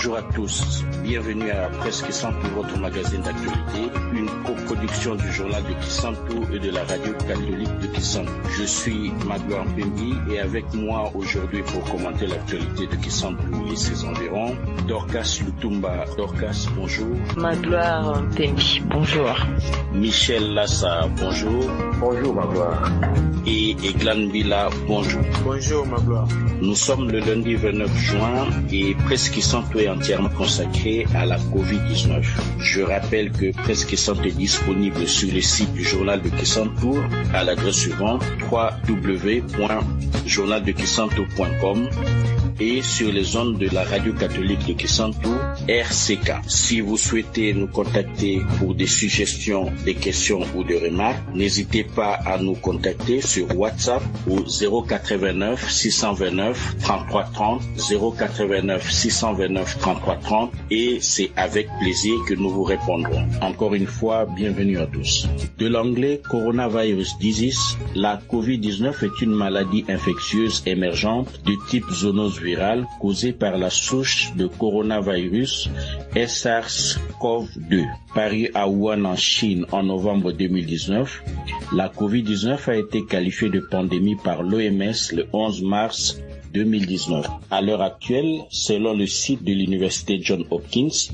Bonjour à tous, bienvenue à Presque 100 pour votre magazine d'actualité, une coproduction du journal de Kisantu et de la radio catholique de Kisantu. Je suis Magloire Mpembi et avec moi aujourd'hui pour commenter l'actualité de Kisantu et ses environs, Dorcas Lutumba. Dorcas, bonjour. Magloire Mpembi, bonjour. Michel Lassa, bonjour. Bonjour Magloire. Et Eglan Bila, bonjour. Bonjour Magloire. Nous sommes le lundi 29 juin et Presque Kisantu est entièrement consacré à la Covid-19. Je rappelle que Presque Kisantu est disponible sur le site du journal de Kisantu à l'adresse suivante www.journaldekisantu.com et sur les ondes de la radio catholique de Kisantu, RCK. Si vous souhaitez nous contacter pour des suggestions, des questions ou des remarques, n'hésitez pas à nous contacter sur WhatsApp au 089 629 33 30, 089 629 33 30 et c'est avec plaisir que nous vous répondrons. Encore une fois, bienvenue à tous. De l'anglais Coronavirus Disease, la COVID-19 est une maladie infectieuse émergente de type zoonose virale causée par la souche de coronavirus SARS-CoV-2. Paru à Wuhan en Chine en novembre 2019, la COVID-19 a été qualifiée de pandémie par l'OMS le 11 mars 2019. À l'heure actuelle, selon le site de l'université Johns Hopkins,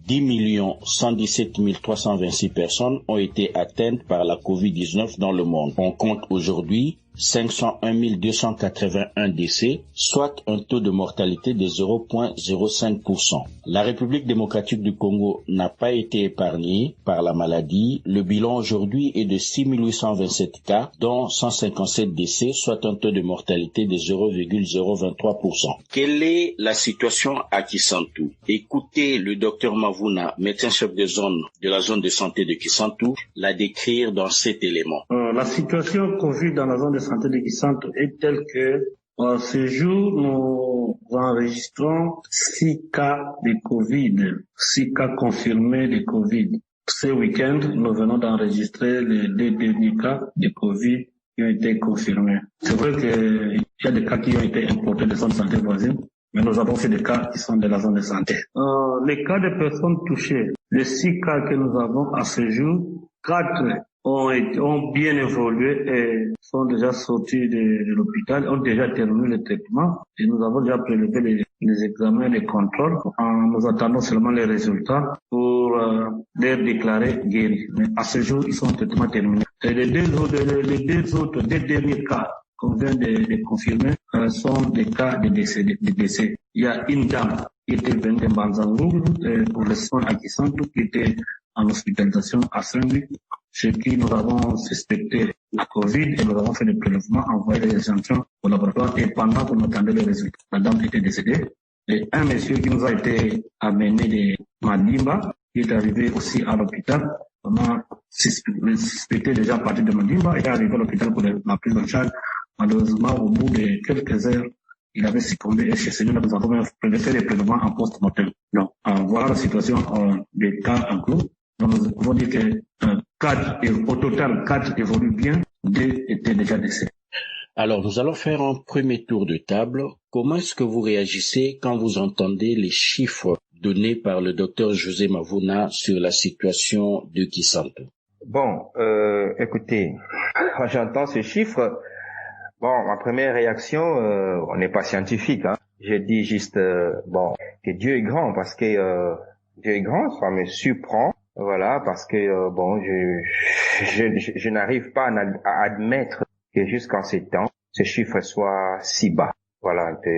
10 117 326 personnes ont été atteintes par la COVID-19 dans le monde. On compte aujourd'hui 501 281 décès, soit un taux de mortalité de 0,05%. La République démocratique du Congo n'a pas été épargnée par la maladie. Le bilan aujourd'hui est de 6 827 cas, dont 157 décès, soit un taux de mortalité de 0,023%. Quelle est la situation à Kisantu? Écoutez le docteur Mavuna, médecin-chef de zone de la zone de santé de Kisantu, la décrire dans cet élément. La situation Covid dans la zone de santé de Kisantu est telle que à ce jour, nous enregistrons 6 cas de Covid, 6 cas confirmés de Covid. Ce week-end, nous venons d'enregistrer les 2 derniers cas de Covid qui ont été confirmés. C'est vrai qu'il y a des cas qui ont été importés des zones de santé voisines, mais nous avons fait des cas qui sont de la zone de santé. Les cas de personnes touchées, les 6 cas que nous avons à ce jour, 4 ont bien évolué et sont déjà sortis de l'hôpital, ont déjà terminé le traitement et nous avons déjà prélevé les examens, les contrôles. Nous attendons seulement les résultats pour les déclarer guéris. Mais à ce jour, ils sont traitement terminés. Et les deux derniers cas qu'on vient de confirmer sont des cas de décès. Il y a une dame qui était venue de Banzangour pour les soins à Kisantu, qui était en hospitalisation à Saint-Louis, chez qui nous avons suspecté la Covid et nous avons fait des prélèvements, envoyé des échantillons au laboratoire et pendant qu'on attendait les résultats, la dame était décédée. Et un monsieur qui nous a été amené de Mandimba, qui est arrivé aussi à l'hôpital, on a suspecté déjà à partir de Mandimba, il est arrivé à l'hôpital pour la prise en charge. Malheureusement, au bout de quelques heures, il avait succombé et chez celui-là, nous avons fait des prélèvements en post-mortem. Donc, voilà la situation des cas en cours. Donc, nous pouvons dire que au total, 4 évoluent bien, 2 étaient déjà décédés. Alors, nous allons faire un premier tour de table. Comment est-ce que vous réagissez quand vous entendez les chiffres donnés par le docteur José Mavuna sur la situation de Kisantu? Bon, écoutez, quand j'entends ces chiffres, bon, ma première réaction, on n'est pas scientifique, hein. Je dis juste, que Dieu est grand, parce que Dieu est grand, ça me surprend. Voilà, parce que je n'arrive pas à admettre que jusqu'en ces temps, ce chiffre soit si bas. Voilà un peu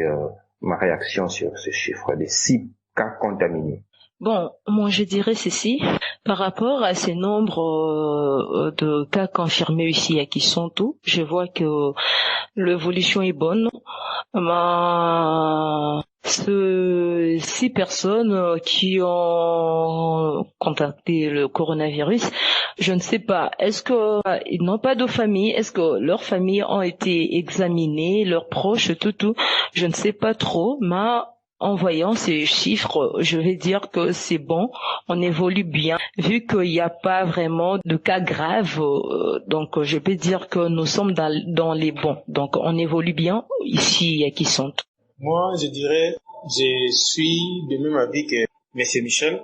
ma réaction sur ce chiffre de 6 cas contaminés. Bon, moi je dirais ceci, par rapport à ces nombres de cas confirmés ici à Kisantu, je vois que l'évolution est bonne. Ces 6 personnes qui ont contacté le coronavirus, je ne sais pas, est-ce que ils n'ont pas de famille, est-ce que leurs familles ont été examinées, leurs proches, tout, je ne sais pas trop, mais en voyant ces chiffres, je vais dire que c'est bon, on évolue bien, vu qu'il n'y a pas vraiment de cas graves, donc je peux dire que nous sommes dans les bons, donc on évolue bien ici à Kisantu. Moi, je dirais je suis de même avis que M. Michel,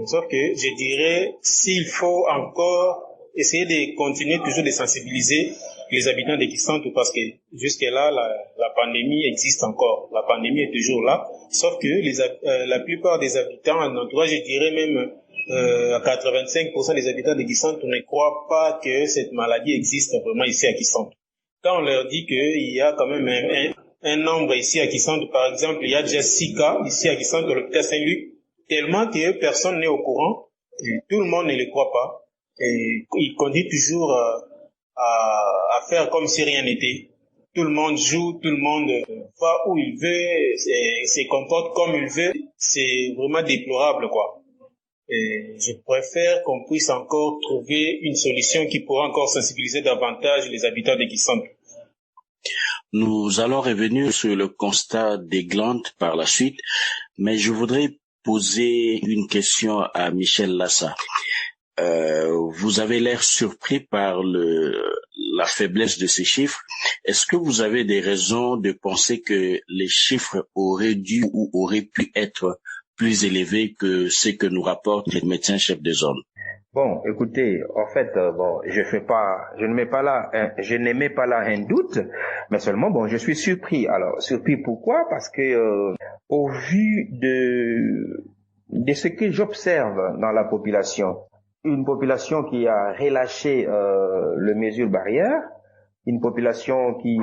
sauf que je dirais s'il faut encore essayer de continuer toujours de sensibiliser les habitants de Kisantu parce que jusque-là, la pandémie existe encore. La pandémie est toujours là, sauf que la plupart des habitants, en entourage, je dirais même à 85% des habitants de Kisantu ne croient pas que cette maladie existe vraiment ici à Kisantu. Quand on leur dit qu'il y a quand même un nombre ici à Kisantu, par exemple, il y a déjà 6 cas ici à Kisantu, l'hôpital Saint-Luc, tellement que personne n'est au courant, et tout le monde ne le croit pas, et il continue toujours à faire comme si rien n'était. Tout le monde joue, tout le monde va où il veut, se comporte comme il veut, c'est vraiment déplorable, quoi. Et je préfère qu'on puisse encore trouver une solution qui pourra encore sensibiliser davantage les habitants de Kisantu. Nous allons revenir sur le constat des glandes par la suite, mais je voudrais poser une question à Michel Lassa. Vous avez l'air surpris par la faiblesse de ces chiffres. Est-ce que vous avez des raisons de penser que les chiffres auraient dû ou auraient pu être plus élevés que ce que nous rapportent les médecins chefs de zone? Bon, écoutez, en fait, je ne mets pas là un doute, mais seulement, je suis surpris. Alors, surpris pourquoi? Parce que, au vu de ce que j'observe dans la population, une population qui a relâché les mesures barrières, une population qui,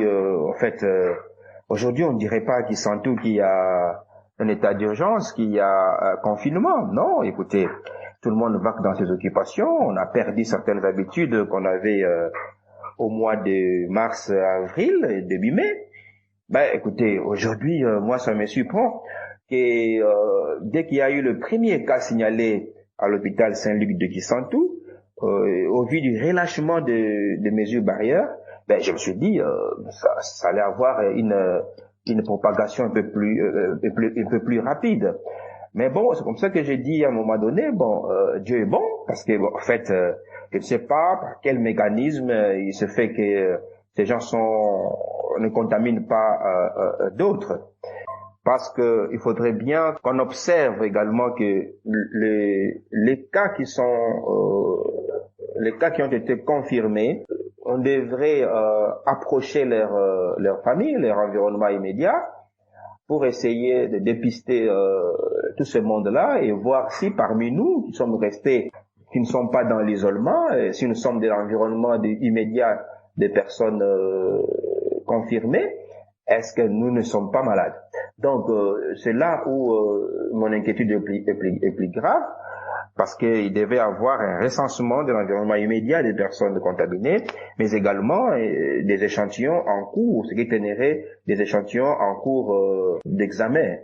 aujourd'hui, on ne dirait pas qu'il sent tout, qu'il y a un état d'urgence, qu'il y a un confinement. Non, écoutez, tout le monde va dans ses occupations. On a perdu certaines habitudes qu'on avait au mois de mars, avril et début mai. Écoutez, aujourd'hui, moi, ça me surprend que dès qu'il y a eu le premier cas signalé à l'hôpital Saint-Luc de Kisantu, au vu du relâchement des mesures barrières, je me suis dit ça allait avoir une propagation un peu plus rapide. Mais bon, c'est comme ça que j'ai dit à un moment donné, Dieu est bon, parce que en fait, je ne sais pas par quel mécanisme il se fait que ces gens ne contaminent pas d'autres. Parce que il faudrait bien qu'on observe également que les cas qui ont été confirmés, on devrait approcher leur famille, leur environnement immédiat, pour essayer de dépister tout ce monde-là et voir si parmi nous qui sommes restés, qui ne sommes pas dans l'isolement, si nous sommes dans l'environnement immédiat des personnes confirmées, est-ce que nous ne sommes pas malades? Donc c'est là où mon inquiétude est plus grave, parce qu'il devait avoir un recensement de l'environnement immédiat des personnes contaminées, mais également des échantillons en cours, ce qui générerait des échantillons en cours d'examen.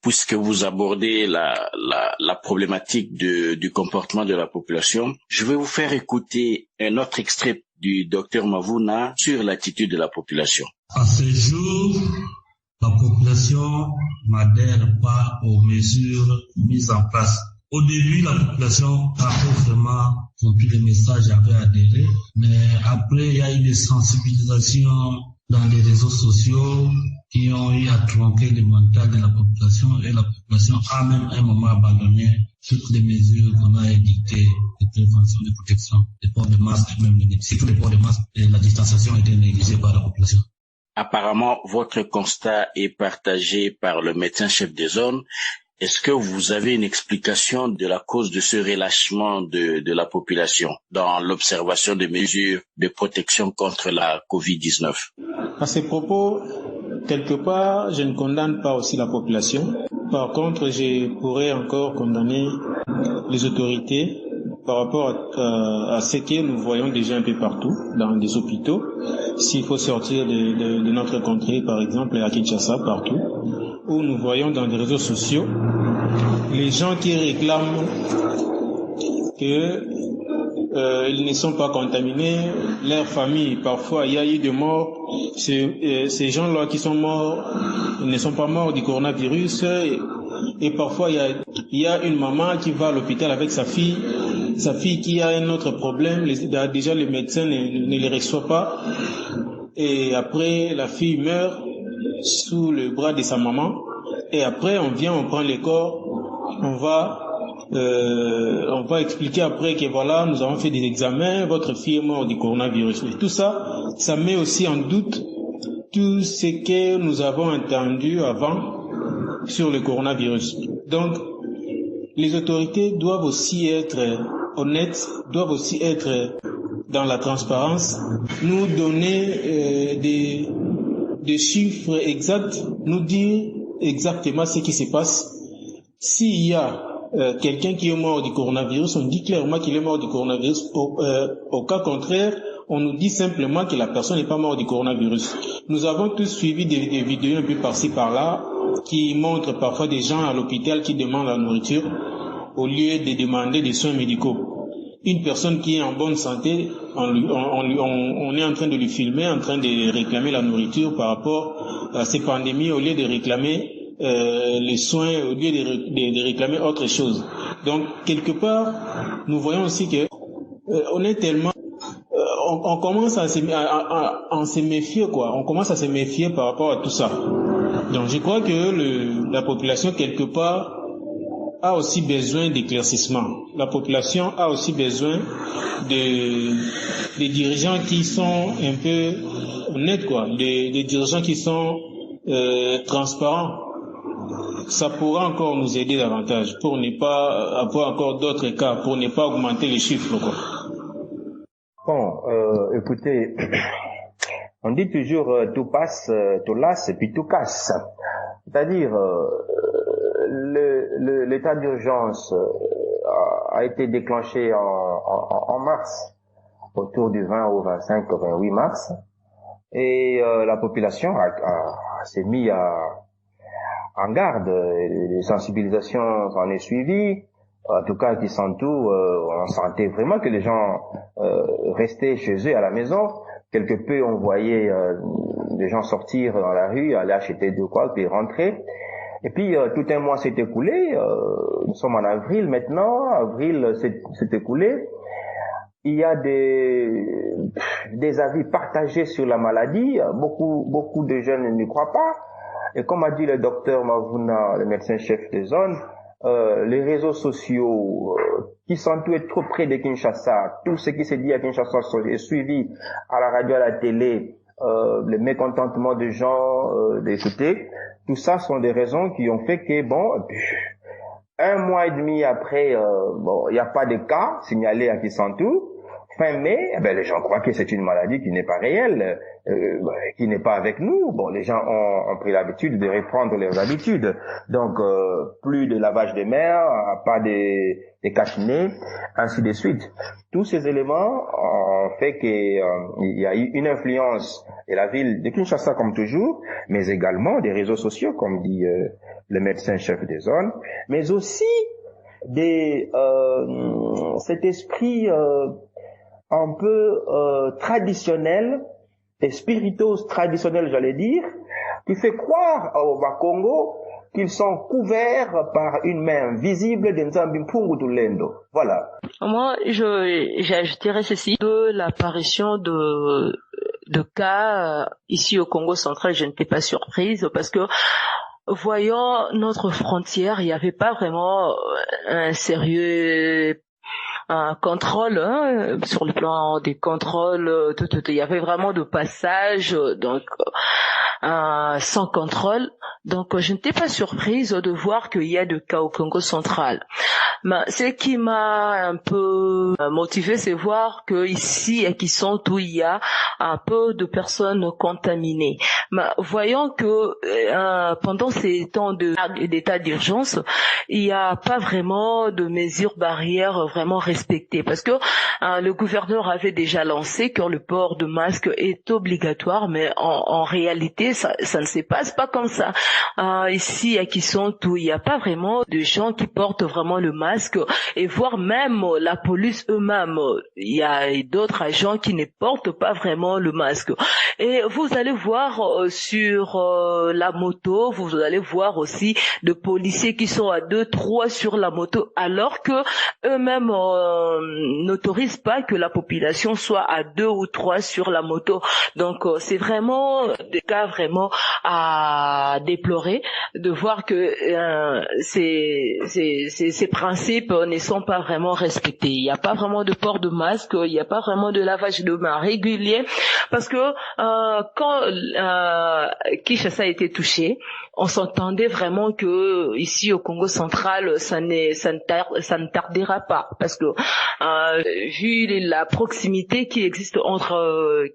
Puisque vous abordez la problématique du comportement de la population, je vais vous faire écouter un autre extrait du docteur Mavuna sur l'attitude de la population. À ce jour, la population n'adhère pas aux mesures mises en place. Au début, la population avait vraiment compris le message, avait adhéré, mais après, il y a eu des sensibilisations dans les réseaux sociaux qui ont eu à tronquer le mental de la population, et la population a même à un moment abandonné toutes les mesures qu'on a édictées de prévention, de protection, les ports de masque, même surtout les ports de masque, et la distanciation a été négligée par la population. Apparemment, votre constat est partagé par le médecin chef de zone. Est-ce que vous avez une explication de la cause de ce relâchement de la population dans l'observation des mesures de protection contre la COVID-19? À ces propos, quelque part, je ne condamne pas aussi la population. Par contre, je pourrais encore condamner les autorités par rapport à ce que nous voyons déjà un peu partout, dans des hôpitaux. S'il faut sortir de notre contrée, par exemple, à Kinshasa, partout, où nous voyons dans les réseaux sociaux les gens qui réclament que ils ne sont pas contaminés, leur famille, parfois il y a eu des morts, ces gens-là qui sont morts, ils ne sont pas morts du coronavirus, et parfois il y a une maman qui va à l'hôpital avec sa fille qui a un autre problème, déjà les médecins ne les reçoivent pas, et après la fille meurt sous le bras de sa maman. et après on prend les corps, on va expliquer après que voilà, nous avons fait des examens, votre fille est morte du coronavirus. Et tout ça, ça met aussi en doute tout ce que nous avons entendu avant sur le coronavirus. Donc, les autorités doivent aussi être honnêtes, doivent aussi être dans la transparence, nous donner des chiffres exacts, nous dire exactement ce qui se passe. S'il y a quelqu'un qui est mort du coronavirus, on dit clairement qu'il est mort du coronavirus. Au cas contraire, on nous dit simplement que la personne n'est pas morte du coronavirus. Nous avons tous suivi des vidéos un peu par-ci par-là qui montrent parfois des gens à l'hôpital qui demandent la nourriture au lieu de demander des soins médicaux. Une personne qui est en bonne santé, on est en train de lui filmer, en train de réclamer la nourriture par rapport à ces pandémies au lieu de réclamer les soins, au lieu de réclamer autre chose. Donc, quelque part, nous voyons aussi que on est tellement... on commence à se méfier, quoi. On commence à se méfier par rapport à tout ça. Donc, je crois que la population, quelque part, a aussi besoin d'éclaircissement. La population a aussi besoin des dirigeants qui sont un peu honnêtes, quoi. Des dirigeants qui sont transparents. Ça pourra encore nous aider davantage pour ne pas avoir encore d'autres cas, pour ne pas augmenter les chiffres, quoi. Bon, écoutez, on dit toujours tout passe, tout lasse et puis tout casse. C'est-à-dire, l'état d'urgence a été déclenché en mars, autour du 20 au 25 au 28 mars, et la population s'est mise en garde. Les sensibilisations s'en est suivies. En tout cas, qui sont tout, on sentait vraiment que les gens restaient chez eux à la maison. Quelque peu, on voyait des gens sortir dans la rue, aller acheter de quoi, puis rentrer. Et puis, tout un mois s'est écoulé. Nous sommes en avril maintenant. Avril s'est écoulé. Il y a des avis partagés sur la maladie. Beaucoup de jeunes n'y croient pas. Et comme a dit le docteur Mavuna, le médecin-chef des zones, les réseaux sociaux qui sont trop près de Kinshasa, tout ce qui se dit à Kinshasa est suivi à la radio, à la télé, le mécontentement des gens d'écouter, tout ça sont des raisons qui ont fait que, bon, un mois et demi après, il n'y a pas de cas signalés à Kisantou. Fin mai, les gens croient que c'est une maladie qui n'est pas réelle, qui n'est pas avec nous. Bon, les gens ont pris l'habitude de reprendre leurs habitudes. Donc, plus de lavage des mains, pas des cache-nez, ainsi de suite. Tous ces éléments ont fait qu'il y a eu une influence de la ville de Kinshasa comme toujours, mais également des réseaux sociaux, comme dit le médecin-chef des zones, mais aussi cet esprit un peu traditionnel et spirituose traditionnel, j'allais dire, qui fait croire au Bakongo qu'ils sont couverts par une main visible de Nzambi Mpungu Tulendo. Voilà. Moi, j'ajouterais ceci, de l'apparition de cas ici au Congo central, je n'étais pas surprise parce que voyant notre frontière, il n'y avait pas vraiment un sérieux contrôle sur le plan des contrôles, il y avait vraiment de passage donc sans contrôle. Donc je n'étais pas surprise de voir qu'il y a de cas au Congo central. Mais ce qui m'a un peu motivée, c'est voir que ici à Kisantou il y a un peu de personnes contaminées. Mais voyons que pendant ces temps d'état d'urgence, il n'y a pas vraiment de mesures barrières vraiment respectées, parce que le gouverneur avait déjà lancé que le port de masque est obligatoire, mais en réalité ça ne se passe pas comme ça. Ici à Kisantou, il n'y a pas vraiment de gens qui portent vraiment le masque, et voire même la police eux-mêmes, il y a d'autres agents qui ne portent pas vraiment le masque. Et vous allez voir sur la moto, vous allez voir aussi de policiers qui sont à 2-3 sur la moto, alors que eux-mêmes n'autorisent pas que la population soit à 2 ou 3 sur la moto. Donc c'est vraiment des cas vraiment à déplorer de voir que ces principes ne sont pas vraiment respectés. Il n'y a pas vraiment de port de masque, il n'y a pas vraiment de lavage de mains régulier, parce que quand Kinshasa a été touché, on s'entendait vraiment que ici au Congo central, ça ne tardera pas, parce que vu la proximité qui existe entre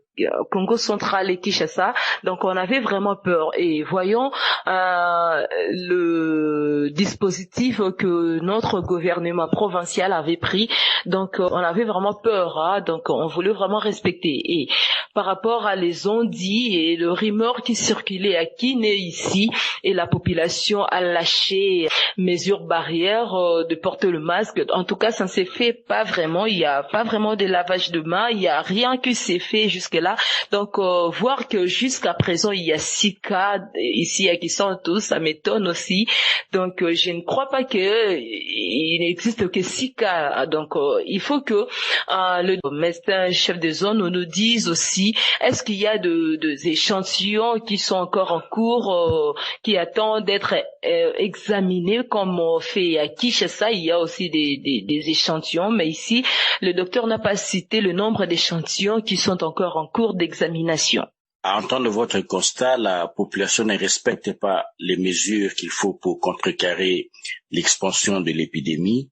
Congo central et Kinshasa, donc on avait vraiment peur. Et voyons le dispositif que notre gouvernement provincial avait pris, donc on avait vraiment peur, hein, donc on voulait vraiment respecter. Et par rapport à les on-dit et le rumeur qui circulait à Kiné ici, et la population a lâché mesures barrières de porter le masque, en tout cas ça ne s'est fait pas vraiment, il n'y a pas vraiment de lavage de mains, il n'y a rien qui s'est fait jusque-là. Donc voir que jusqu'à présent il y a 6 cas ici à Kisantu, ça m'étonne aussi. Donc je ne crois pas que il n'existe que 6 cas. Donc il faut que le médecin chef de zone nous dise aussi, est-ce qu'il y a des échantillons qui sont encore en cours, qui attendent d'être examinés comme on fait à Kinshasa. Il y a aussi des échantillons, mais ici le docteur n'a pas cité le nombre d'échantillons qui sont encore en cours d'examination. À entendre votre constat, la population ne respecte pas les mesures qu'il faut pour contrecarrer l'expansion de l'épidémie.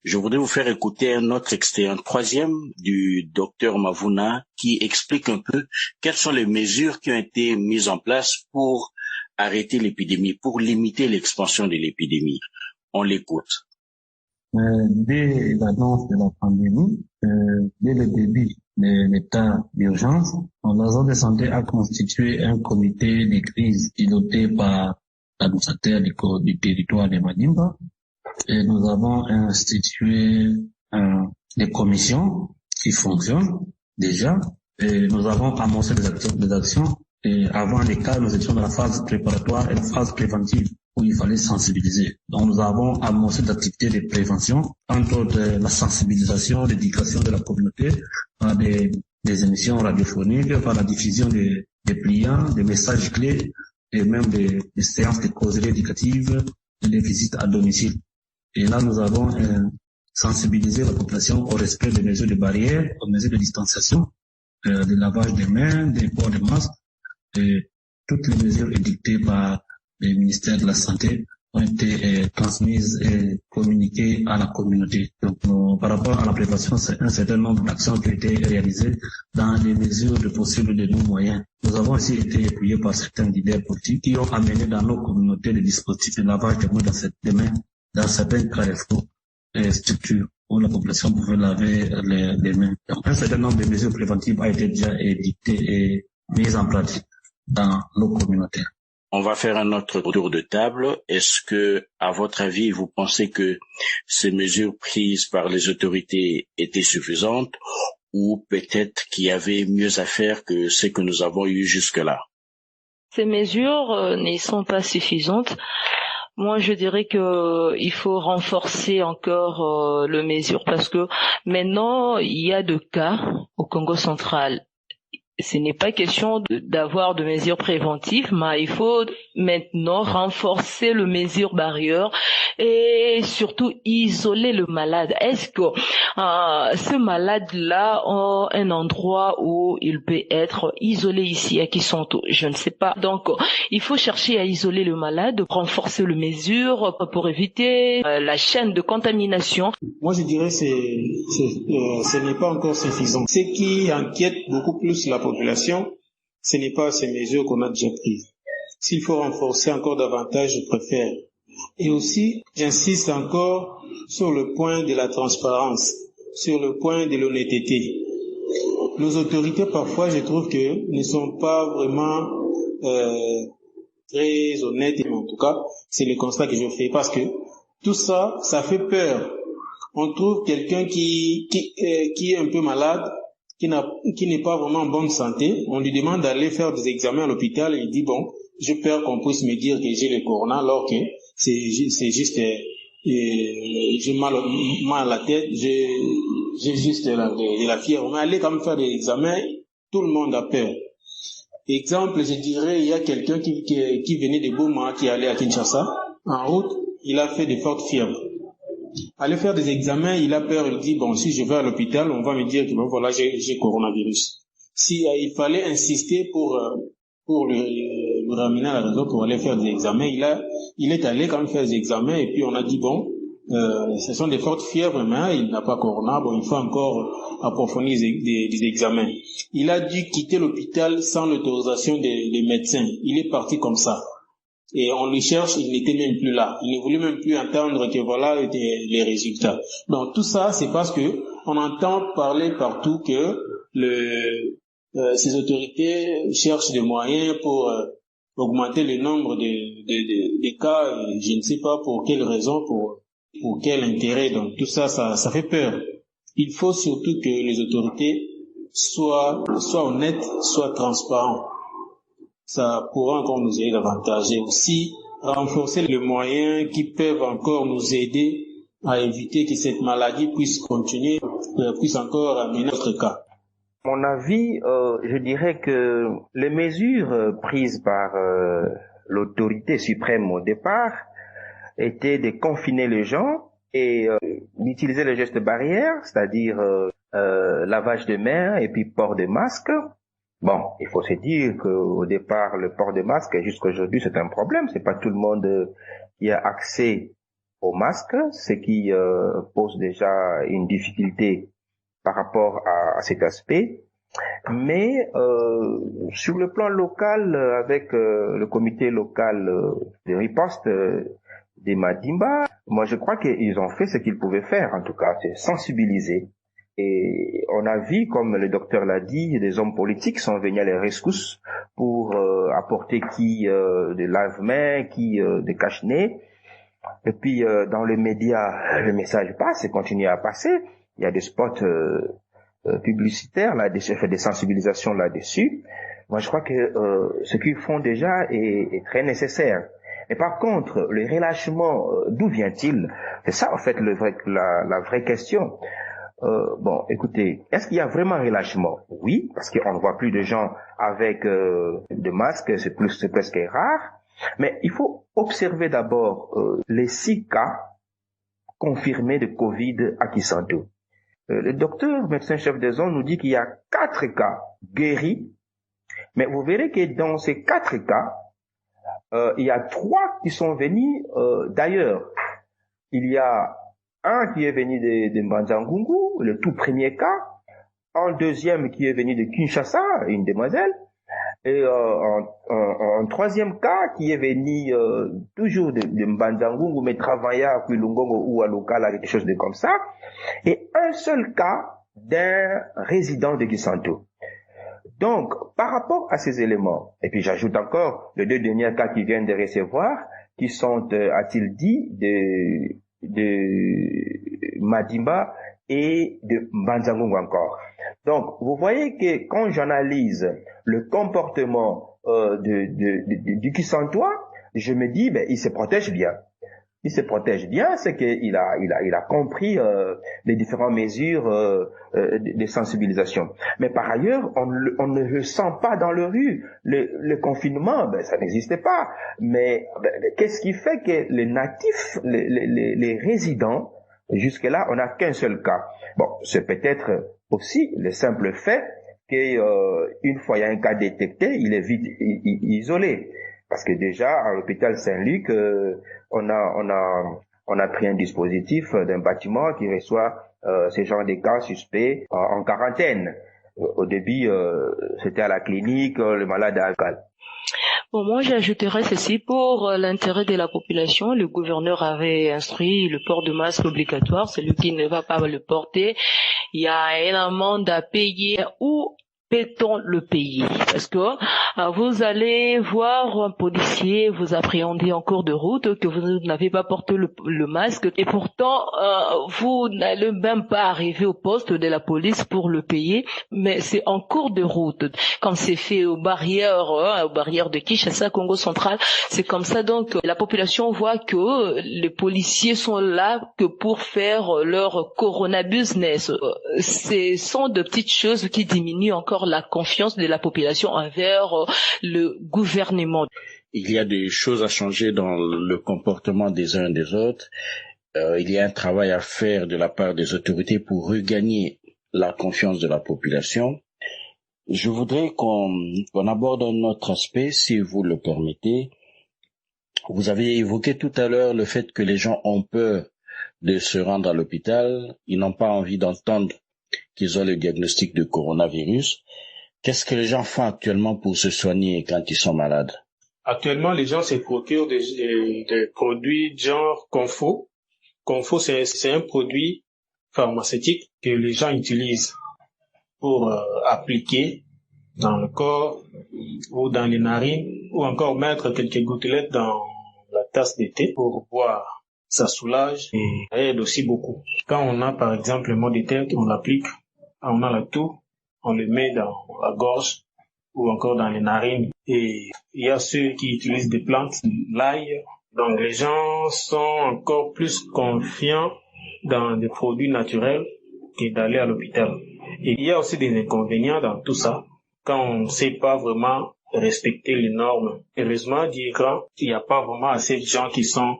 Je voudrais vous faire écouter un autre extrait, un troisième du docteur Mavuna, qui explique un peu quelles sont les mesures qui ont été mises en place pour arrêter l'épidémie, pour limiter l'expansion de l'épidémie. On l'écoute. Dès l'annonce de la pandémie, dès le début de l'état d'urgence, la zone de santé a constitué un comité de crise piloté par l'administrateur du territoire de Madimba, et nous avons institué des commissions qui fonctionnent déjà, et nous avons amorcé des actions, et avant les cas, nous étions dans la phase préparatoire et la phase préventive, où il fallait sensibiliser. Donc nous avons amorcé d'activités de prévention, entre autres la sensibilisation, l'éducation de la communauté par des émissions radiophoniques, par la diffusion des pliants, des messages clés et même des séances de causerie éducative et des visites à domicile. Et là nous avons sensibilisé la population au respect des mesures de barrière, aux mesures de distanciation, de lavage des mains, des ports de masques, et toutes les mesures édictées par le ministère de la Santé ont été transmises et communiquées à la communauté. Donc, par rapport à la prévention, c'est un certain nombre d'actions qui ont été réalisées dans les mesures de possibles de nos moyens. Nous avons aussi été appuyés par certains leaders politiques qui ont amené dans nos communautés des dispositifs de lavage des mains dans certains carrefours et structures où la population pouvait laver les mains. Donc, un certain nombre de mesures préventives a été déjà édictées et mises en pratique dans nos communautés. On va faire un autre tour de table. Est-ce que, à votre avis, vous pensez que ces mesures prises par les autorités étaient suffisantes ou peut-être qu'il y avait mieux à faire que ce que nous avons eu jusque-là? Ces mesures ne sont pas suffisantes. Moi, je dirais que il faut renforcer encore les mesures parce que maintenant, il y a 2 cas au Congo central. Ce n'est pas question d'avoir de mesures préventives, mais il faut maintenant renforcer les mesures barrières et surtout isoler le malade. Est-ce que ce malade-là a un endroit où il peut être isolé ici à Kisantu? Je ne sais pas. Donc, il faut chercher à isoler le malade, renforcer les mesures pour éviter la chaîne de contamination. Moi, je dirais que ce n'est pas encore suffisant. Ce qui inquiète beaucoup plus la population, ce n'est pas ces mesures qu'on a déjà prises. S'il faut renforcer encore davantage, je préfère. Et aussi, j'insiste encore sur le point de la transparence, sur le point de l'honnêteté. Nos autorités, parfois, je trouve que ne sont pas vraiment très honnêtes. En tout cas, c'est le constat que je fais parce que tout ça, ça fait peur. On trouve quelqu'un qui est un peu malade, qui n'est pas vraiment en bonne santé. On lui demande d'aller faire des examens à l'hôpital et il dit bon, j'ai peur qu'on puisse me dire que j'ai le corona alors que c'est juste j'ai mal à la tête, j'ai juste de la fièvre. Mais allez quand même faire des examens, tout le monde a peur. Exemple, je dirais, il y a quelqu'un qui venait de Goma, qui allait à Kinshasa. En route, il a fait de fortes fièvres. Aller faire des examens, il a peur, il dit, bon, si je vais à l'hôpital, on va me dire que bon, voilà, j'ai coronavirus. Si il fallait insister pour le ramener à la raison pour aller faire des examens, il est allé quand même faire des examens et puis on a dit, bon, ce sont des fortes fièvres, mais il n'a pas corona, bon, il faut encore approfondir des examens. Il a dû quitter l'hôpital sans l'autorisation des médecins. Il est parti comme ça. Et on le cherche, il n'était même plus là. Il ne voulait même plus entendre que voilà les résultats. Donc tout ça, c'est parce que on entend parler partout que ces autorités cherchent des moyens pour augmenter le nombre de cas. Et je ne sais pas pour quelle raison, pour quel intérêt. Donc tout ça, ça fait peur. Il faut surtout que les autorités soient honnêtes, soient transparents. Ça pourra encore nous aider davantage et aussi renforcer les moyens qui peuvent encore nous aider à éviter que cette maladie puisse continuer, puisse encore amener notre cas. À mon avis, je dirais que les mesures prises par l'autorité suprême au départ étaient de confiner les gens et d'utiliser les gestes barrières, c'est-à-dire lavage de mains et puis port de masque. Bon, il faut se dire qu'au départ, le port de masque, jusqu'à aujourd'hui, c'est un problème. C'est pas tout le monde qui a accès au masque, ce qui pose déjà une difficulté par rapport à cet aspect. Mais sur le plan local, avec le comité local de riposte des Madimba, moi je crois qu'ils ont fait ce qu'ils pouvaient faire, en tout cas, c'est sensibiliser. Et on a vu, comme le docteur l'a dit, des hommes politiques sont venus à les rescousses pour apporter qui de lave-mains, qui de cache-nez. Et puis dans les médias, le message passe et continue à passer. Il y a des spots publicitaires, là, des sensibilisations là-dessus. Moi, je crois que ce qu'ils font déjà est très nécessaire. Mais par contre, le relâchement, d'où vient-il? C'est ça, en fait, la vraie question. Bon, écoutez, est-ce qu'il y a vraiment un relâchement? Oui, parce qu'on ne voit plus de gens avec de masques, c'est presque rare. Mais il faut observer d'abord les 6 cas confirmés de Covid à Kisanto. Le docteur, médecin-chef de zone, nous dit qu'il y a 4 cas guéris, mais vous verrez que dans ces 4 cas, il y a 3 qui sont venus d'ailleurs. Il y a un qui est venu de Mbanza-Ngungu, le tout premier cas, un deuxième qui est venu de Kinshasa, une demoiselle, et un troisième cas qui est venu toujours de Mbanza-Ngungu, mais travaillait à Kwilungongo ou à Lokala, quelque chose de comme ça, et un seul cas d'un résident de Kisanto. Donc, par rapport à ces éléments, et puis j'ajoute encore les 2 derniers cas qui viennent de recevoir, qui sont, a-t-il dit, de Madimba et de Mbanza-Ngungu encore. Donc, vous voyez que quand j'analyse le comportement du Kisantois, je me dis, ben, il se protège bien. Il se protège bien, c'est qu'il a compris les différentes mesures de sensibilisation. Mais par ailleurs, on ne le sent pas dans le rue. Le confinement, ben, ça n'existait pas. Mais qu'est-ce qui fait que les natifs, les résidents, jusque-là, on n'a qu'un seul cas. Bon, c'est peut-être aussi le simple fait qu'une fois il y a un cas détecté, il est vite isolé. Parce que déjà, à l'hôpital Saint-Luc, on a pris un dispositif d'un bâtiment qui reçoit ces genres de cas suspects en quarantaine. Au début, c'était à la clinique, le malade à Cal. Bon, moi, j'ajouterais ceci pour l'intérêt de la population. Le gouverneur avait instruit le port de masque obligatoire. Celui qui ne va pas le porter, il y a une amende à payer ou peut-on le payer? Parce que vous allez voir un policier vous appréhender en cours de route que vous n'avez pas porté le masque et pourtant vous n'allez même pas arriver au poste de la police pour le payer, mais c'est en cours de route. Quand c'est fait aux barrières de Kinshasa, Congo central, c'est comme ça. Donc la population voit que les policiers sont là que pour faire leur corona business. Ce sont de petites choses qui diminuent encore la confiance de la population envers le gouvernement. Il y a des choses à changer dans le comportement des uns et des autres. Il y a un travail à faire de la part des autorités pour regagner la confiance de la population. Je voudrais qu'on aborde un autre aspect, si vous le permettez. Vous avez évoqué tout à l'heure le fait que les gens ont peur de se rendre à l'hôpital. Ils n'ont pas envie d'entendre qu'ils ont le diagnostic de coronavirus. Qu'est-ce que les gens font actuellement pour se soigner quand ils sont malades? Actuellement, les gens se procurent des produits genre Confo. Confo, c'est un produit pharmaceutique que les gens utilisent pour appliquer dans le corps ou dans les narines, ou encore mettre quelques gouttelettes dans la tasse de thé pour boire. Ça soulage et aide aussi beaucoup. Quand on a par exemple le mal de tête, on l'applique. Quand on a la toux, on le met dans la gorge ou encore dans les narines. Et il y a ceux qui utilisent des plantes, l'ail. Donc les gens sont encore plus confiants dans des produits naturels que d'aller à l'hôpital. Et il y a aussi des inconvénients dans tout ça. Quand on ne sait pas vraiment respecter les normes, heureusement, il n'y a pas vraiment assez de gens qui sont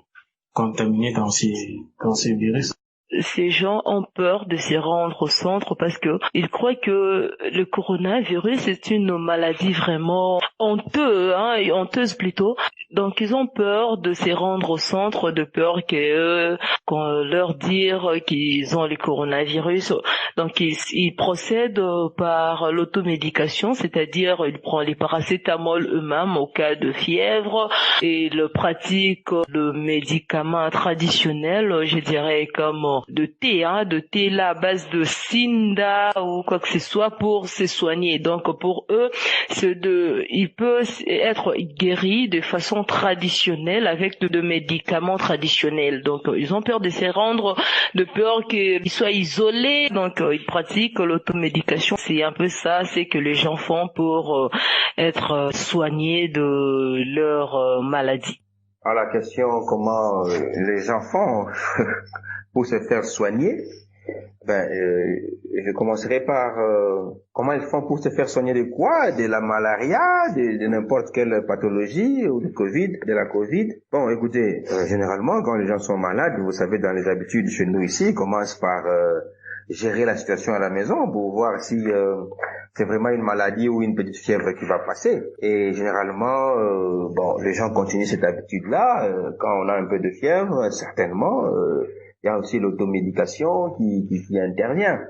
contaminés dans ces virus. Ces gens ont peur de se rendre au centre parce que ils croient que le coronavirus est une maladie vraiment honteuse plutôt. Donc ils ont peur de se rendre au centre, de peur qu'on leur dise qu'ils ont le coronavirus. Donc ils procèdent par l'automédication, c'est-à-dire ils prennent les paracétamol eux-mêmes au cas de fièvre et ils pratiquent le médicament traditionnel, je dirais comme de thé là à base de Cinda ou quoi que ce soit pour se soigner. Donc pour eux, il peut être guéri de façon traditionnelle avec de médicaments traditionnels. Donc ils ont peur de se rendre, de peur qu'ils soient isolés. Donc ils pratiquent l'automédication. C'est un peu ça, c'est que les gens font pour être soignés de leur maladie. À la question comment les gens font pour se faire soigner, je commencerai par comment ils font pour se faire soigner de quoi? De la malaria, de n'importe quelle pathologie, ou de la Covid. Bon, écoutez, généralement, quand les gens sont malades, vous savez, dans les habitudes chez nous ici, ils commencent par gérer la situation à la maison pour voir si c'est vraiment une maladie ou une petite fièvre qui va passer. Et généralement, les gens continuent cette habitude-là. Quand on a un peu de fièvre, certainement, il y a aussi l'automédication qui intervient.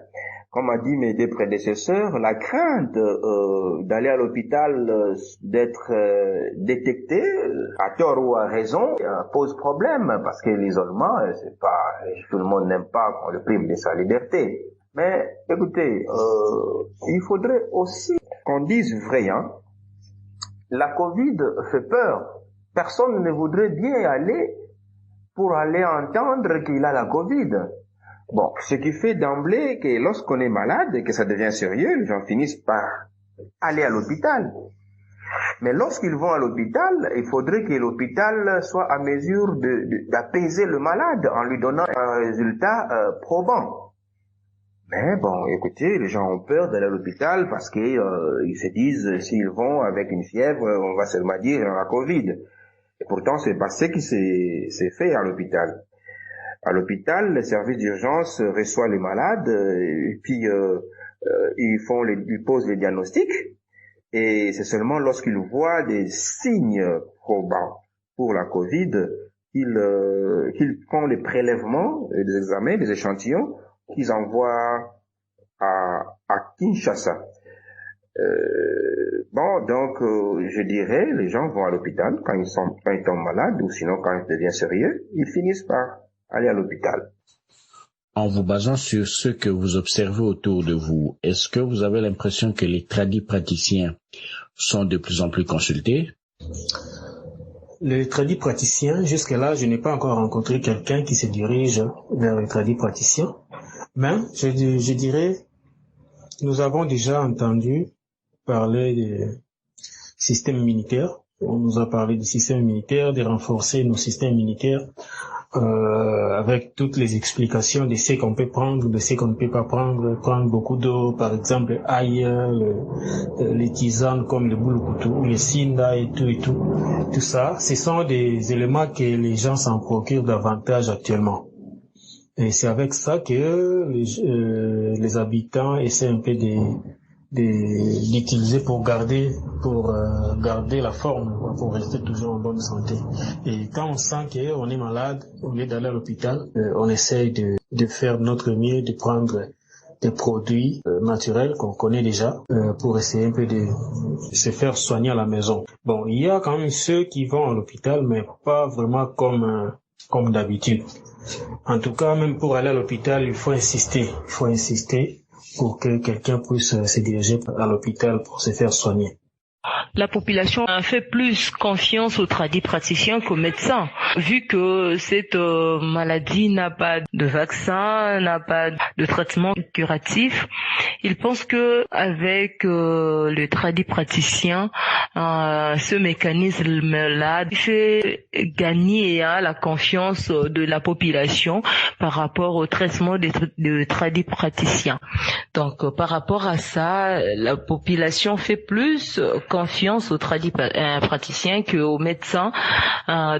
Comme a dit mes deux prédécesseurs, la crainte d'aller à l'hôpital, d'être détecté, à tort ou à raison, pose problème, parce que l'isolement, c'est pas, tout le monde n'aime pas qu'on le prive de sa liberté. Mais écoutez, il faudrait aussi qu'on dise vrai, la Covid fait peur. Personne ne voudrait bien aller pour aller entendre qu'il a la Covid. Bon, ce qui fait d'emblée que lorsqu'on est malade et que ça devient sérieux, les gens finissent par aller à l'hôpital. Mais lorsqu'ils vont à l'hôpital, il faudrait que l'hôpital soit à mesure d'apaiser le malade en lui donnant un résultat probant. Mais bon, écoutez, les gens ont peur d'aller à l'hôpital parce que ils se disent, s'ils vont avec une fièvre, on va seulement dire la Covid. Et pourtant, c'est pas ce qui s'est fait à l'hôpital. À l'hôpital, le service d'urgence reçoit les malades et puis ils posent les diagnostics. Et c'est seulement lorsqu'ils voient des signes probants pour la Covid qu'ils font les prélèvements, des examens, des échantillons qu'ils envoient à Kinshasa. Je dirais, les gens vont à l'hôpital quand ils tombent malades, ou sinon quand ils deviennent sérieux, ils finissent par aller à l'hôpital. En vous basant sur ce que vous observez autour de vous, est-ce que vous avez l'impression que les tradipraticiens sont de plus en plus consultés? Les tradipraticiens, jusque-là, je n'ai pas encore rencontré quelqu'un qui se dirige vers les tradipraticiens. Mais je dirais, nous avons déjà entendu parler des systèmes immunitaires. On nous a parlé du système immunitaire, de renforcer nos systèmes immunitaires avec toutes les explications de ce qu'on peut prendre, de ce qu'on ne peut pas prendre beaucoup d'eau, par exemple ail, les tisanes comme le boulokoutou ou les sinda et tout ça, ce sont des éléments que les gens s'en procurent davantage actuellement. Et c'est avec ça que les habitants essaient un peu d'utiliser pour garder la forme, pour rester toujours en bonne santé. Et quand on sent qu'on est malade, au lieu d'aller à l'hôpital, on essaye de faire notre mieux, de prendre des produits naturels qu'on connaît déjà pour essayer un peu de se faire soigner à la maison. Bon, il y a quand même ceux qui vont à l'hôpital, mais pas vraiment comme d'habitude. En tout cas, même pour aller à l'hôpital, il faut insister pour que quelqu'un puisse se diriger à l'hôpital pour se faire soigner. La population a fait plus confiance aux tradipraticiens qu'aux médecins, vu que cette maladie n'a pas de vaccin, n'a pas de traitement curatif. Ils pensent que avec le tradipraticien, ce mécanisme-là fait gagner la confiance de la population par rapport au traitement de tradipraticiens. Donc, par rapport à ça, la population fait plus confiance aux praticiens qu'aux médecins.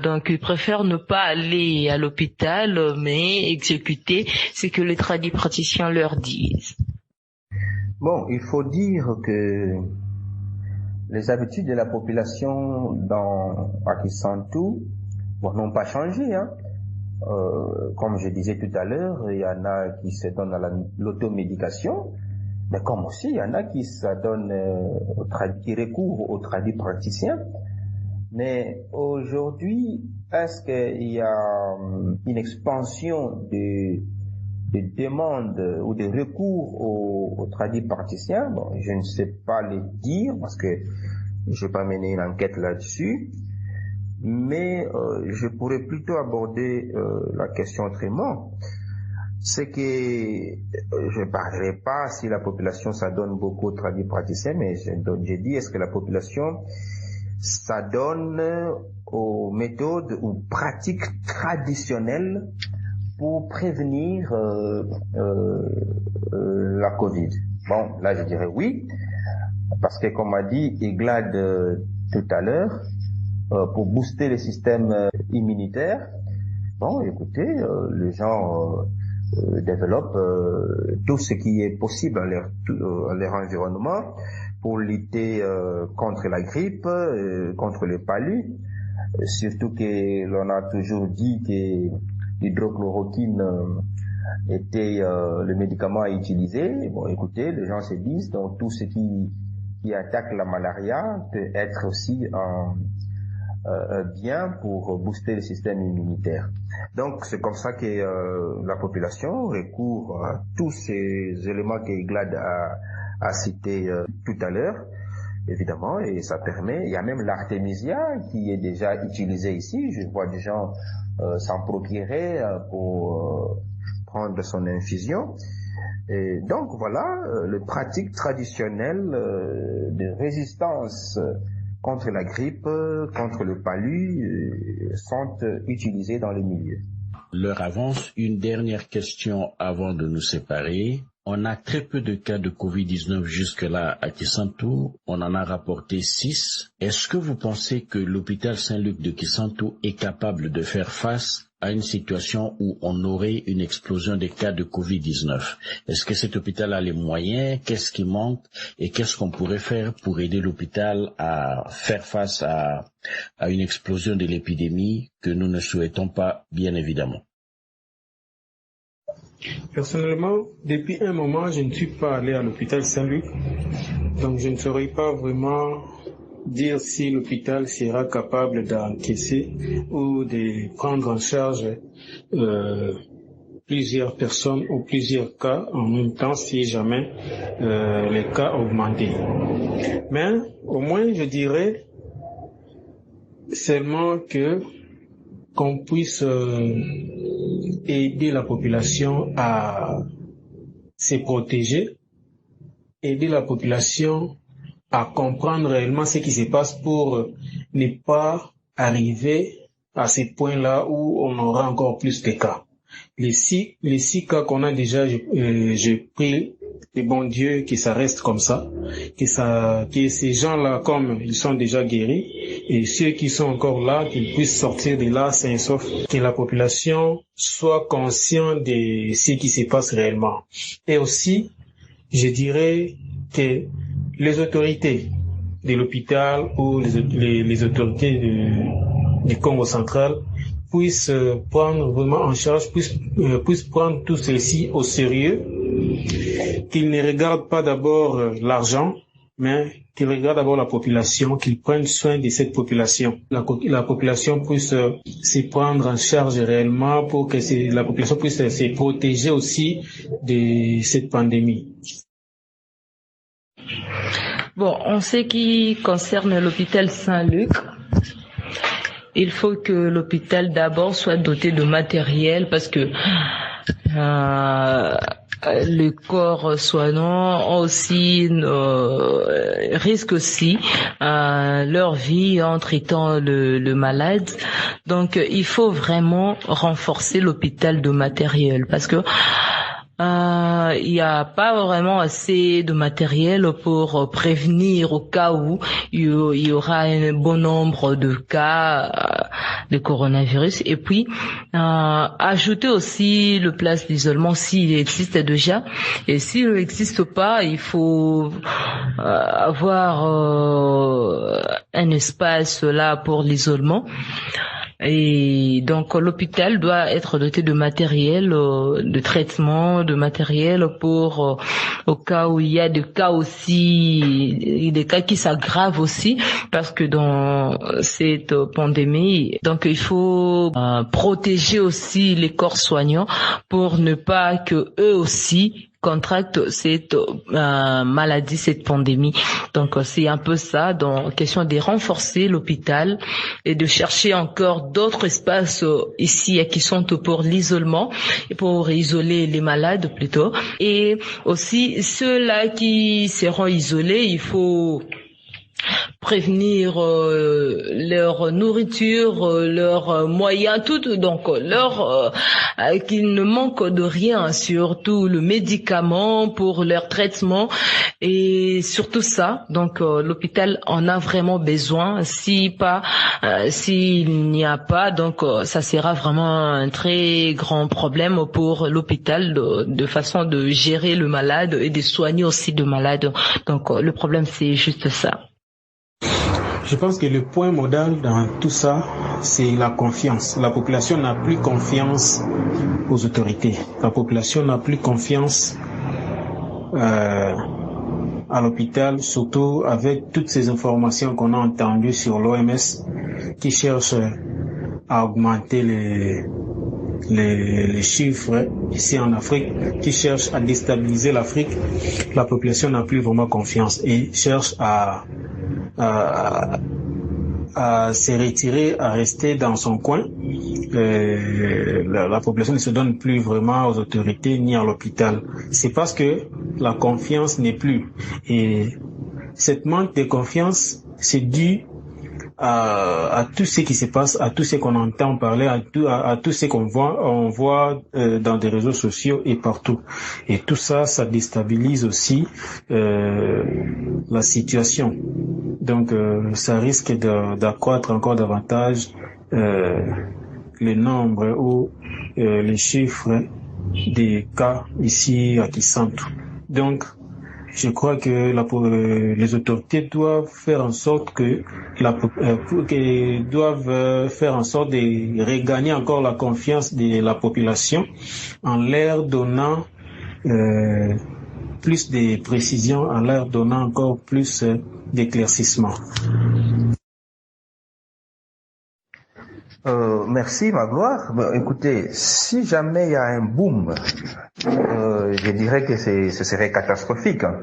Donc, ils préfèrent ne pas aller à l'hôpital, mais exécuter ce que les praticiens leur disent. Bon, il faut dire que les habitudes de la population dans Akisantu n'ont pas changé. Comme je disais tout à l'heure, il y en a qui se donnent à l'automédication, mais comme aussi il y en a qui s'adonnent qui recourent aux tradipraticiens. Mais aujourd'hui, est-ce qu'il y a une expansion de demandes ou de recours aux tradipraticiens? Bon, je ne sais pas le dire parce que je vais pas mener une enquête là-dessus, mais je pourrais plutôt aborder la question autrement. C'est que je ne parlerai pas si la population s'adonne beaucoup aux tradipraticiens, mais je dis est-ce que la population s'adonne aux méthodes ou pratiques traditionnelles pour prévenir la Covid. Bon, là je dirais oui, parce que comme a dit Eglade tout à l'heure, pour booster le système immunitaire, bon, écoutez, les gens développent tout ce qui est possible à leur environnement pour lutter contre la grippe, contre le palu, surtout que l'on a toujours dit que l'hydrochloroquine était le médicament à utiliser. Bon, écoutez, les gens se disent, donc tout ce qui attaque la malaria peut être aussi bien pour booster le système immunitaire. Donc c'est comme ça que la population recourt à tous ces éléments que Eglade a cités tout à l'heure, évidemment, et ça permet, il y a même l'artémisia qui est déjà utilisée ici. Je vois des gens s'en procurer pour prendre son infusion. Et donc voilà, les pratiques traditionnelles de résistance contre la grippe, contre le palu, sont utilisées dans les milieux. L'heure avance. Une dernière question avant de nous séparer. On a très peu de cas de Covid-19 jusque-là à Kisantu. On en a rapporté 6. Est-ce que vous pensez que l'hôpital Saint-Luc de Kisantu est capable de faire face à une situation où on aurait une explosion des cas de Covid-19? Est-ce que cet hôpital a les moyens? Qu'est-ce qui manque? Et qu'est-ce qu'on pourrait faire pour aider l'hôpital à faire face à une explosion de l'épidémie que nous ne souhaitons pas, bien évidemment? Personnellement, depuis un moment, je ne suis pas allé à l'hôpital Saint-Luc, donc je ne saurais pas vraiment dire si l'hôpital sera capable d'encaisser ou de prendre en charge plusieurs personnes ou plusieurs cas en même temps si jamais les cas augmentaient. Mais au moins, je dirais seulement qu'on puisse aider la population à se protéger, aider la population à comprendre réellement ce qui se passe pour ne pas arriver à ces points-là où on aura encore plus de cas. Les six cas qu'on a déjà, j'ai pris le bon Dieu que ça reste comme ça, que ces gens-là, comme ils sont déjà guéris, et ceux qui sont encore là, qu'ils puissent sortir de là sains et saufs, que la population soit consciente de ce qui se passe réellement. Et aussi, je dirais que les autorités de l'hôpital ou les autorités du Congo central puissent prendre vraiment en charge, puissent prendre tout ceci au sérieux, qu'ils ne regardent pas d'abord l'argent, mais qu'ils regardent d'abord la population, qu'ils prennent soin de cette population. La population puisse se prendre en charge réellement pour que la population puisse se protéger aussi de cette pandémie. Bon, en ce qui concerne l'hôpital Saint-Luc, il faut que l'hôpital d'abord soit doté de matériel parce que les corps soignants aussi risquent aussi leur vie en traitant le malade. Donc il faut vraiment renforcer l'hôpital de matériel parce que il n'y a pas vraiment assez de matériel pour prévenir au cas où il y aura un bon nombre de cas de coronavirus. Et puis, ajouter aussi le place d'isolement s'il existe déjà. Et s'il n'existe pas, il faut avoir un espace là pour l'isolement. Et donc l'hôpital doit être doté de matériel de traitement, de matériel pour au cas où il y a des cas aussi, des cas qui s'aggravent aussi parce que dans cette pandémie, donc il faut protéger aussi les corps soignants pour ne pas que eux aussi contractent cette maladie, cette pandémie. Donc c'est un peu ça, donc question de renforcer l'hôpital et de chercher encore d'autres espaces ici qui sont pour l'isolement, pour isoler les malades plutôt. Et aussi ceux-là qui seront isolés, il faut prévenir leur nourriture, leurs moyens, tout, donc qu'ils ne manquent de rien, surtout le médicament pour leur traitement et surtout ça. Donc l'hôpital en a vraiment besoin. S'il n'y a pas, donc ça sera vraiment un très grand problème pour l'hôpital de façon de gérer le malade et de soigner aussi le malade. Donc le problème c'est juste ça. Je pense que le point modal dans tout ça, c'est la confiance. La population n'a plus confiance aux autorités. La population n'a plus confiance à l'hôpital, surtout avec toutes ces informations qu'on a entendues sur l'OMS qui cherche à augmenter les chiffres ici en Afrique, qui cherche à déstabiliser l'Afrique. La population n'a plus vraiment confiance et cherche à se retirer, à rester dans son coin. La population ne se donne plus vraiment aux autorités ni à l'hôpital. C'est parce que la confiance n'est plus. Et cette manque de confiance, c'est dû à tout ce qui se passe, à tout ce qu'on entend parler, à tout ce qu'on voit dans des réseaux sociaux et partout. Et tout ça, ça déstabilise aussi la situation. Donc, ça risque d'accroître encore davantage le nombre ou les chiffres des cas ici à Kisantu. Donc, je crois que les autorités doivent faire en sorte doivent faire en sorte de regagner encore la confiance de la population en leur donnant plus de précisions, en leur donnant encore plus d'éclaircissement. Merci Magloire. Écoutez, si jamais il y a un boom, je dirais que ce serait catastrophique, hein.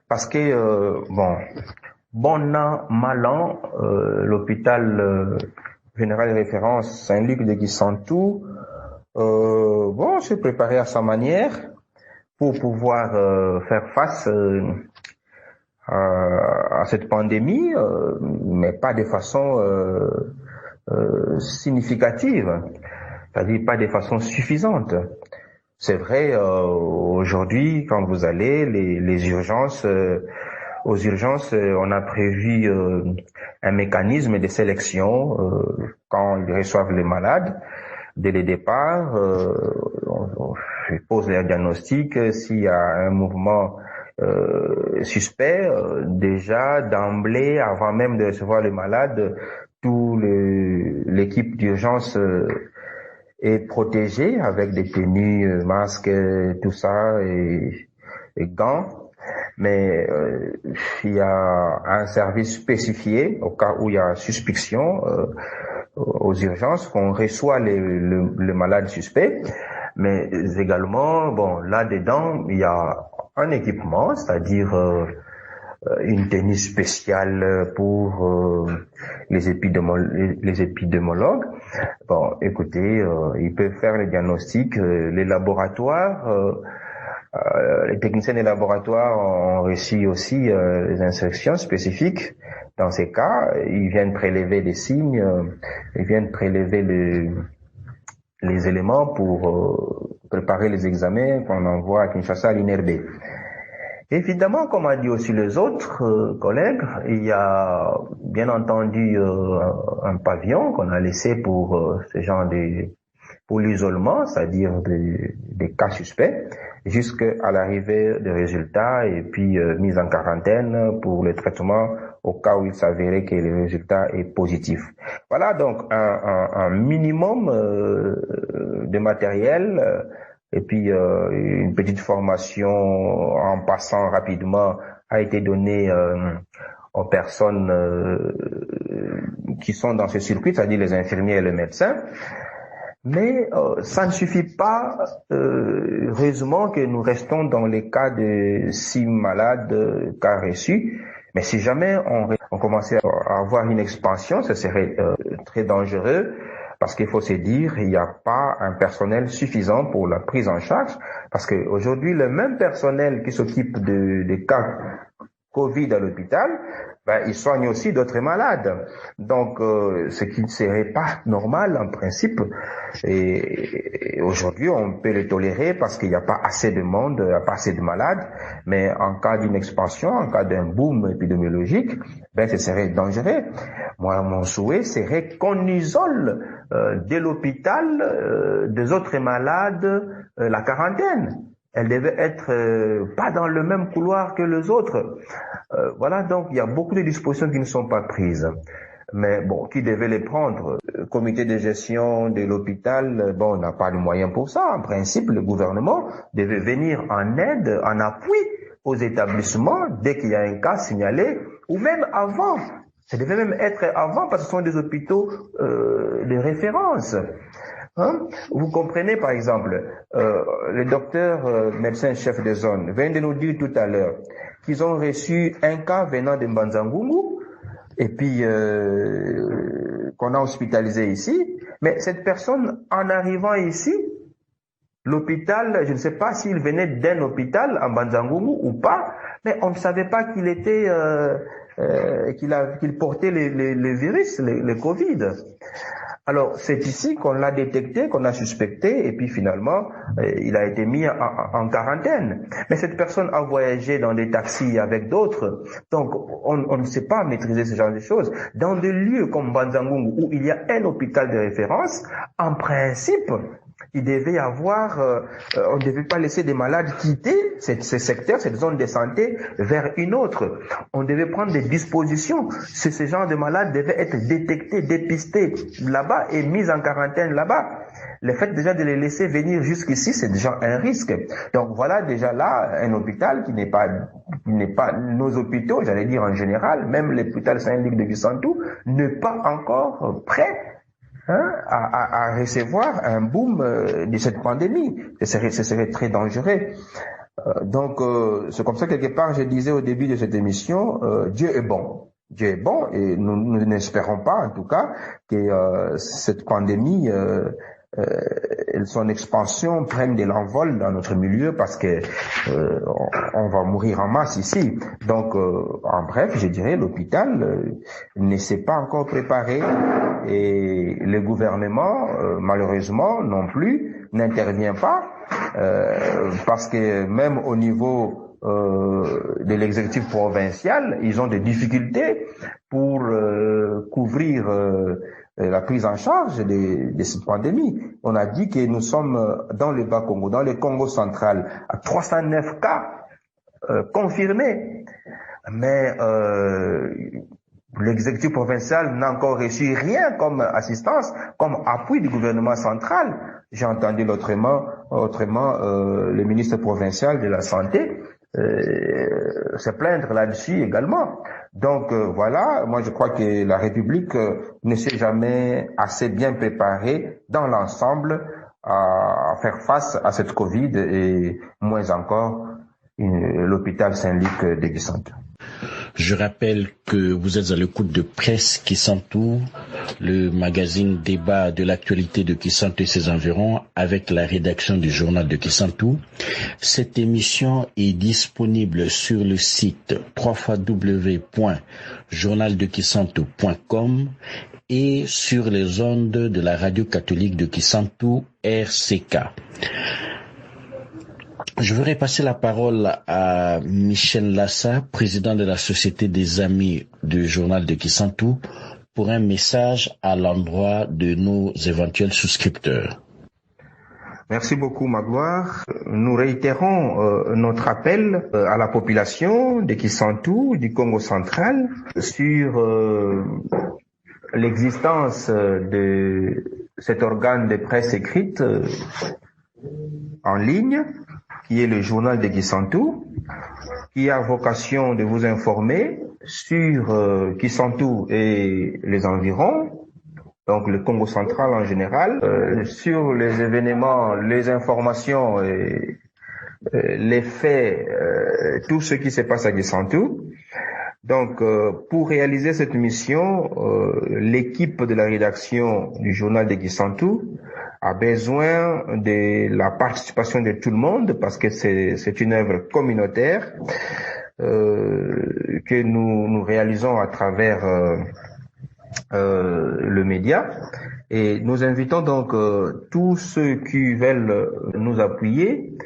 Parce que bon an, mal an, l'hôpital général de référence Saint-Luc de Kisantu, s'est préparé à sa manière pour pouvoir faire face à cette pandémie, mais pas de façon significative, c'est-à-dire pas de façon suffisante. C'est vrai, aujourd'hui, quand vous allez, les urgences, aux urgences, on a prévu un mécanisme de sélection quand ils reçoivent les malades. Dès le départ, on pose les diagnostics. S'il y a un mouvement suspect, déjà d'emblée, avant même de recevoir le malade, l'équipe d'urgence est protégée avec des tenues, masques, tout ça et gants. Mais il y a un service spécifié au cas où il y a suspicion aux urgences qu'on reçoit le malade suspect. Mais également, bon, là-dedans, il y a un équipement, c'est-à-dire une tenue spéciale pour les épidémiologues. Bon, écoutez, ils peuvent faire le diagnostic. Les laboratoires, les techniciens des laboratoires ont reçu aussi les instructions spécifiques. Dans ces cas, ils viennent prélever des signes, ils viennent prélever les éléments pour préparer les examens qu'on envoie à Kinshasa à l'INRB. Évidemment, comme a dit aussi les autres collègues, il y a bien entendu un pavillon qu'on a laissé pour ce genre pour l'isolement, c'est-à-dire des cas suspects, jusqu'à l'arrivée des résultats et puis mise en quarantaine pour le traitement au cas où il s'avérait que le résultat est positif. Voilà donc un minimum de matériel et puis une petite formation en passant rapidement a été donnée aux personnes qui sont dans ce circuit, c'est-à-dire les infirmiers et les médecins. Mais ça ne suffit pas, heureusement que nous restons dans les cas de 6 malades, cas reçus. Mais si jamais on commençait à avoir une expansion, ce serait très dangereux parce qu'il faut se dire il n'y a pas un personnel suffisant pour la prise en charge parce que aujourd'hui le même personnel qui s'occupe des cas Covid à l'hôpital, il soigne aussi d'autres malades. Donc, ce qui ne serait pas normal en principe. Et aujourd'hui, on peut le tolérer parce qu'il n'y a pas assez de monde, il n'y a pas assez de malades. Mais en cas d'une expansion, en cas d'un boom épidémiologique, ce serait dangereux. Moi, mon souhait serait qu'on isole de l'hôpital des autres malades la quarantaine. Elle devait être pas dans le même couloir que les autres. Voilà, donc il y a beaucoup de dispositions qui ne sont pas prises. Mais bon, qui devait les prendre? Le comité de gestion de l'hôpital, on n'a pas de moyens pour ça. En principe, le gouvernement devait venir en aide, en appui aux établissements dès qu'il y a un cas signalé, ou même avant. Ça devait même être avant parce que ce sont des hôpitaux de référence. Vous comprenez par exemple, le docteur médecin-chef de zone vient de nous dire tout à l'heure qu'ils ont reçu un cas venant de Mbanza-Ngungu et puis qu'on a hospitalisé ici. Mais cette personne, en arrivant ici, l'hôpital, je ne sais pas s'il venait d'un hôpital à Mbanza-Ngungu ou pas, mais on ne savait pas qu'il était qu'il portait les virus, le Covid. Alors, c'est ici qu'on l'a détecté, qu'on a suspecté, et puis finalement, il a été mis en quarantaine. Mais cette personne a voyagé dans des taxis avec d'autres, donc on ne sait pas maîtriser ce genre de choses. Dans des lieux comme Mbanza-Ngungu, où il y a un hôpital de référence, en principe, il devait y avoir, on ne devait pas laisser des malades quitter ce secteur, cette zone de santé vers une autre. On devait prendre des dispositions. Ce genre de malades devait être détecté, dépisté là-bas et mis en quarantaine là-bas. Le fait déjà de les laisser venir jusqu'ici, c'est déjà un risque. Donc voilà déjà là un hôpital qui n'est pas nos hôpitaux, j'allais dire en général, même l'hôpital Saint-Luc de Vicentou, n'est pas encore prêt à recevoir un boom de cette pandémie. Ce serait très dangereux. Donc, c'est comme ça, quelque part, je disais au début de cette émission, Dieu est bon. Dieu est bon et nous n'espérons pas, en tout cas, que cette pandémie son expansion prenne de l'envol dans notre milieu parce que on va mourir en masse ici. Donc, en bref, je dirais l'hôpital ne s'est pas encore préparé et le gouvernement, malheureusement, non plus, n'intervient pas parce que même au niveau de l'exécutif provincial, ils ont des difficultés pour couvrir la prise en charge de cette pandémie. On a dit que nous sommes dans le Bas-Congo, dans le Congo central, à 309 cas confirmés. Mais l'exécutif provincial n'a encore reçu rien comme assistance, comme appui du gouvernement central. J'ai entendu autrement le ministre provincial de la Santé se plaindre là-dessus également. Donc voilà, moi je crois que la République ne s'est jamais assez bien préparée dans l'ensemble à faire face à cette Covid et moins encore l'hôpital Saint-Luc de Kisantu. Je rappelle que vous êtes à l'écoute de Presse Kisantu, le magazine débat de l'actualité de Kisantu et ses environs avec la rédaction du journal de Kisantu. Cette émission est disponible sur le site www.journaldekisantu.com et sur les ondes de la radio catholique de Kisantu, RCK. Je voudrais passer la parole à Michel Lassa, président de la Société des Amis du Journal de Kisantu, pour un message à l'endroit de nos éventuels souscripteurs. Merci beaucoup, Magloire. Nous réitérons notre appel à la population de Kisantu, du Congo central, sur l'existence de cet organe de presse écrite en ligne, qui est le journal de Kisantu, qui a vocation de vous informer sur Kisantu et les environs, donc le Congo central en général, sur les événements, les informations et les faits, tout ce qui se passe à Kisantu. Donc, pour réaliser cette mission, l'équipe de la rédaction du journal de Kisantu a besoin de la participation de tout le monde parce que c'est une œuvre communautaire que nous réalisons à travers le média. Et nous invitons donc tous ceux qui veulent nous appuyer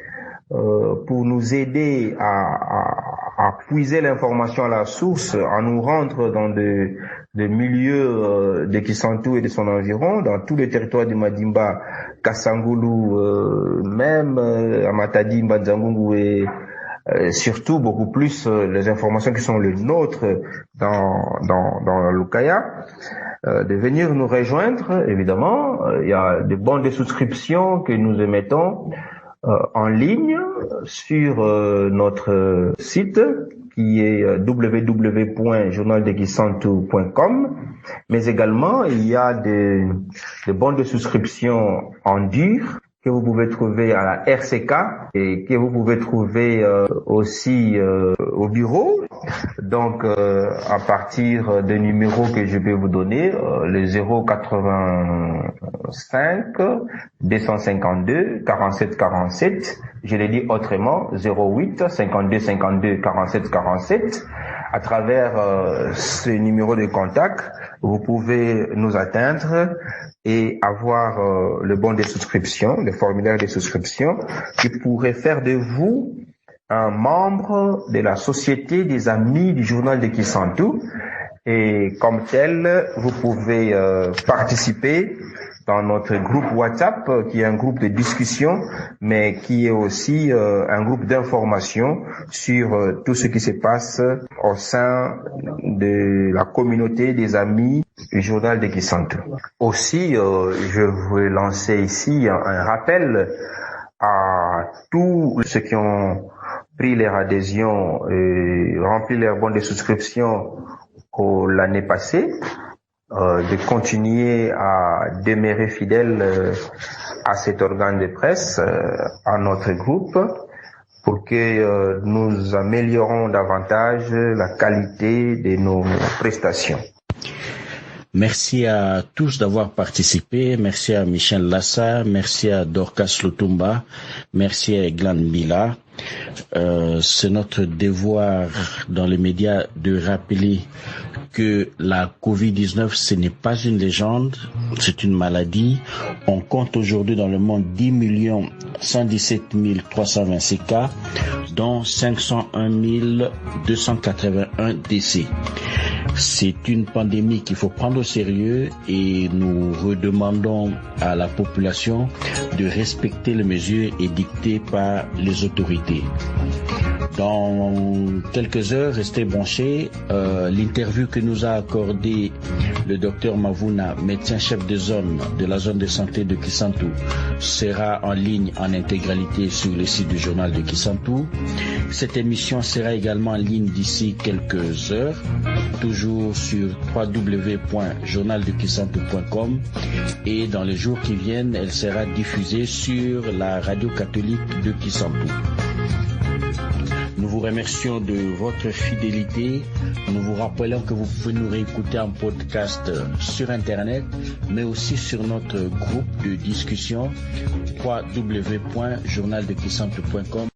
pour nous aider à puiser l'information à la source, à nous rendre dans des milieux de Kisantu et de son environ, dans tous les territoires de Madimba, Kasangulu, même à Matadi, Mbadzangungu et surtout beaucoup plus les informations qui sont les nôtres dans la Lukaya, de venir nous rejoindre, évidemment. Il y a des bons de souscription que nous émettons en ligne sur notre site qui est www.journaldekisantu.com, mais également il y a des bons de souscription en dur que vous pouvez trouver à la RCK et que vous pouvez trouver aussi au bureau. Donc à partir des numéros que je vais vous donner, le 085 252 47 47, je l'ai dit autrement, 08 52 52 47 47. À travers ce numéro de contact, vous pouvez nous atteindre et avoir le bon de souscription, le formulaire de souscription qui pourrait faire de vous un membre de la Société des Amis du Journal de Kisantu. Et comme tel, vous pouvez participer dans notre groupe WhatsApp, qui est un groupe de discussion, mais qui est aussi un groupe d'information sur tout ce qui se passe au sein de la communauté des amis du journal de Kisantu. Aussi, je veux lancer ici un rappel à tous ceux qui ont pris leur adhésion et rempli leur bon de souscription l'année passée, de continuer à demeurer fidèles à cet organe de presse, à notre groupe, pour que nous améliorons davantage la qualité de nos prestations. Merci à tous d'avoir participé. Merci à Michel Lassa, merci à Dorcas Lutumba, merci à Eglan Mila. C'est notre devoir dans les médias de rappeler que la Covid-19, ce n'est pas une légende, c'est une maladie. On compte aujourd'hui dans le monde 10 117 326 cas, dont 501 281 décès. C'est une pandémie qu'il faut prendre au sérieux et nous redemandons à la population de respecter les mesures édictées par les autorités. Dans quelques heures, restez branchés. L'interview que nous a accordé le docteur Mavouna, médecin-chef de zone de la zone de santé de Kisantu, sera en ligne en intégralité sur le site du journal de Kisantu. Cette émission sera également en ligne d'ici quelques heures, toujours sur www.journaldekisantu.com, et dans les jours qui viennent, elle sera diffusée sur la radio catholique de Kisantu. Nous vous remercions de votre fidélité. Nous vous rappelons que vous pouvez nous réécouter en podcast sur Internet, mais aussi sur notre groupe de discussion www.journaldekisantu.com.